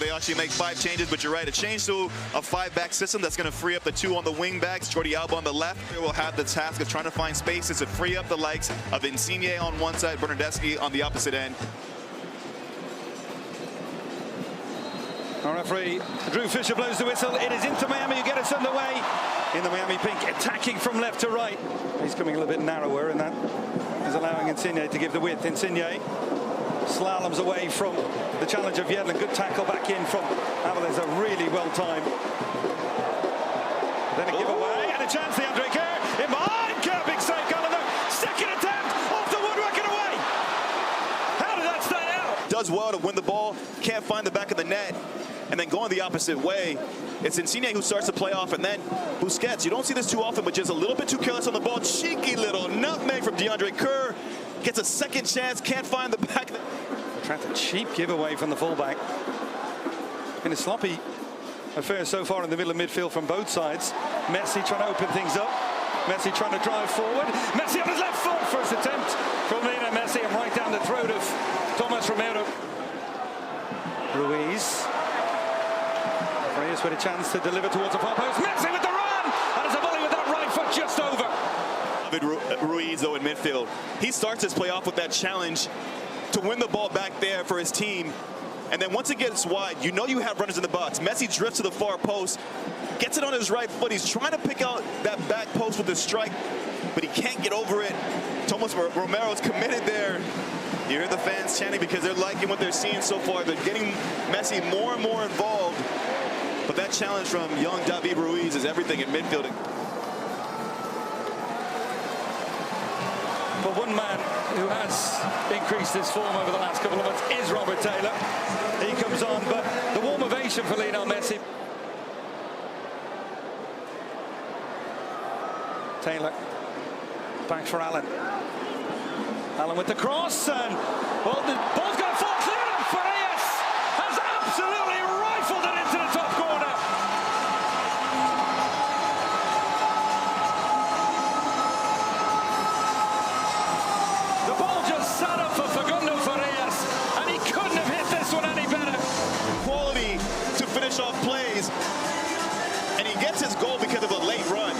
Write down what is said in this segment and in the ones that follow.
they actually make 5 changes, but you're right. A change to a 5-back system that's going to free up the 2 on the wing backs. Jordi Alba on the left will have the task of trying to find spaces to free up the likes of Insigne on one side, Bernardeschi on the opposite end. Our referee, Drew Fisher, blows the whistle. It is Inter Miami who get us underway. In the Miami pink, attacking from left to right. He's coming a little bit narrower, and that is allowing Insigne to give the width. Insigne slaloms away from the challenge of Yedlin. Good tackle back in from Avalanche, a really well timed. Then a giveaway and a chance. The Andre Kerr in behind. Kerr, big save, Gallagher. Second attempt off the woodwork and away. How did that stay out? Does well to win the ball, can't find the back of the net, and then going the opposite way. It's Insigne who starts to play off, and then Busquets. You don't see this too often, but just a little bit too careless on the ball. Cheeky little nutmeg from DeAndre Kerr. Gets a second chance, can't find the back. Tried a cheap giveaway from the fullback. In a sloppy affair so far in the middle of midfield from both sides. Messi trying to open things up. Messi trying to drive forward. Messi on his left foot. First attempt from Lionel Messi, and right down the throat of Thomas Romero. Ruiz. Reyes with a chance to deliver towards the far post. Messi with the run! And it's a volley with that right foot just over. Ruiz, though, in midfield. He starts his play off with that challenge to win the ball back there for his team. And then once it gets wide, you know you have runners in the box. Messi drifts to the far post, gets it on his right foot. He's trying to pick out that back post with his strike, but he can't get over it. Thomas Romero's committed there. You hear the fans chanting because they're liking what they're seeing so far. They're getting Messi more and more involved. But that challenge from young David Ruiz is everything in midfield. But one man who has increased his form over the last couple of months is Robert Taylor. He comes on, but the warm ovation for Lionel Messi. Taylor back for Allen. Allen with the cross, and well, the ball's going to fall clear, and Farias has absolutely rifled it into the top corner. The ball just sat up for Facundo Farias, and he couldn't have hit this one any better. Quality to finish off plays, and he gets his goal because of a late run.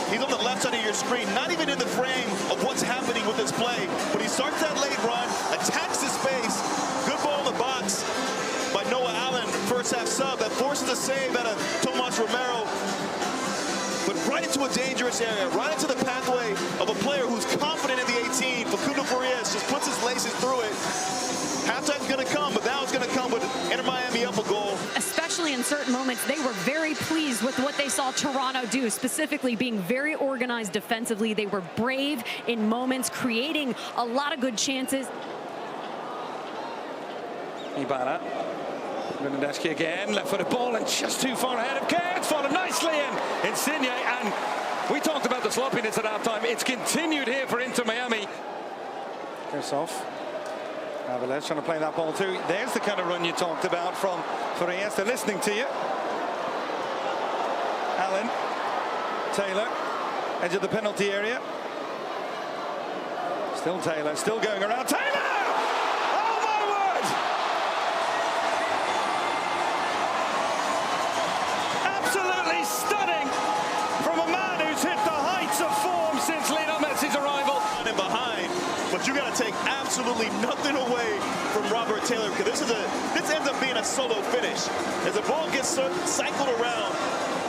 He's on the left side of your screen, not even in the frame of what's happening with this play, but he starts that late run, attacks the space, good ball in the box by Noah Allen, first half sub, that forces a save out of Tomas Romero, but right into a dangerous area, right into the pathway of a player who's confident in the 18. Facundo Farias just puts his laces through it. Halftime's going to come, but now it's going to come with Inter Miami up a goal. Especially in certain moments, they were very pleased with what they saw Toronto do, specifically being very organized defensively. They were brave in moments, creating a lot of good chances. Ibarra. Bernardeschi again, left-footed ball, and just too far ahead of Kerr. It's fallen nicely in Insigne, and we talked about the sloppiness at halftime. It's continued here for Inter Miami. Kersoff. Avalanche trying to play that ball too. There's the kind of run you talked about from Farias. They're listening to you. Allen. Taylor. Edge of the penalty area. Still Taylor. Still going around. Taylor! Oh my word! Absolutely stunning from a man who's hit the heights of form since Lionel Messi's arrival. And behind, but you got to take absolutely nothing away from Robert Taylor, because this ends up being a solo finish. As the ball gets cycled around,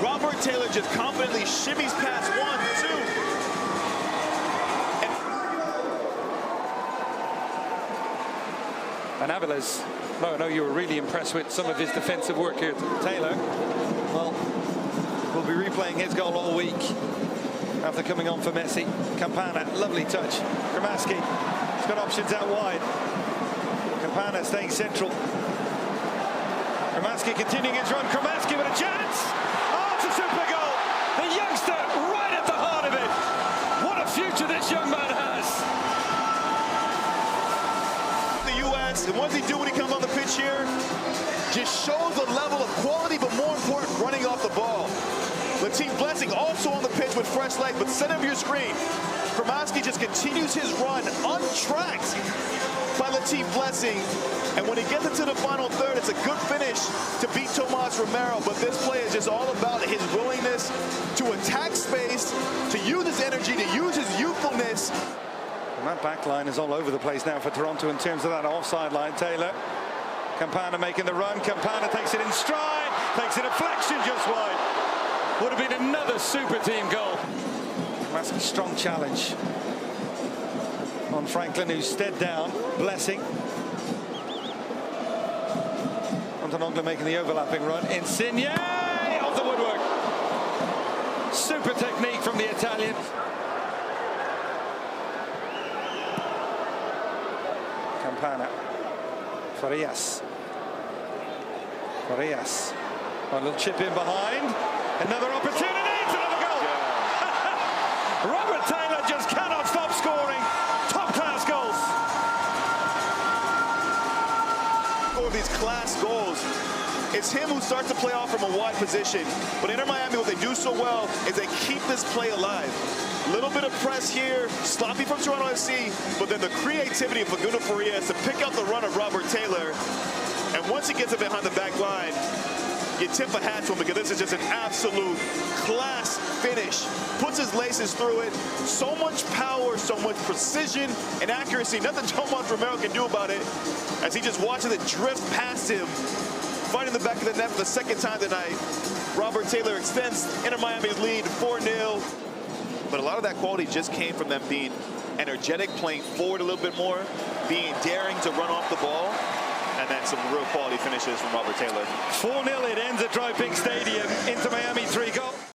Robert Taylor just confidently shimmies past 1, 2. And Aviles, no, I know you were really impressed with some of his defensive work here. Taylor, well, will be replaying his goal all week after coming on for Messi. Campana, lovely touch. Kramaski, he's got options out wide. Campana staying central. Kramaski continuing his run. Kramaski with a chance. Oh, it's a super goal. The youngster right at the heart of it. What a future this young man has. The U.S., and what does he do when he comes on the pitch here? Just shows a level of quality, but more important, running off the ball. Latif Blessing also on the pitch with fresh legs, but center of your screen. Kramaski just continues his run, untracked by Latif. guaranteed blessing. And when he gets into the final third, it's a good finish to beat Tomas Romero. But this play is just all about his willingness to attack space, to use his energy, to use his youthfulness. And that back line is all over the place now for Toronto in terms of that offside line. Taylor, Campana making the run. Campana takes it in stride, takes a deflection just wide. Would have been another super team goal. That's a strong challenge on Franklin, who's stead down. Blessing. Montenegro making the overlapping run. Insigne off the woodwork. Super technique from the Italian. Campana. Farias. Farias. A little chip in behind. Another opportunity. It's another goal. Yeah. Robert Taylor just cannot stop scoring. Top-class goals. Of these class goals, it's him who starts to play off from a wide position. But Inter Miami, what they do so well is they keep this play alive. Little bit of press here, sloppy from Toronto FC, but then the creativity of Facundo Farias to pick out the run of Robert Taylor. And once he gets it behind the back line, you tip a hat to him because this is just an absolute class finish. Puts his laces through it. So much power, so much precision and accuracy. Nothing Tomas Romero can do about it as he just watches it drift past him, finding the back of the net for the second time tonight. Robert Taylor extends Inter Miami's lead 4-0. But a lot of that quality just came from them being energetic, playing forward a little bit more, being daring to run off the ball, and then some real quality finishes from Robert Taylor. 4-0, it ends at Dry Pink Stadium. Inter Miami 3 goals.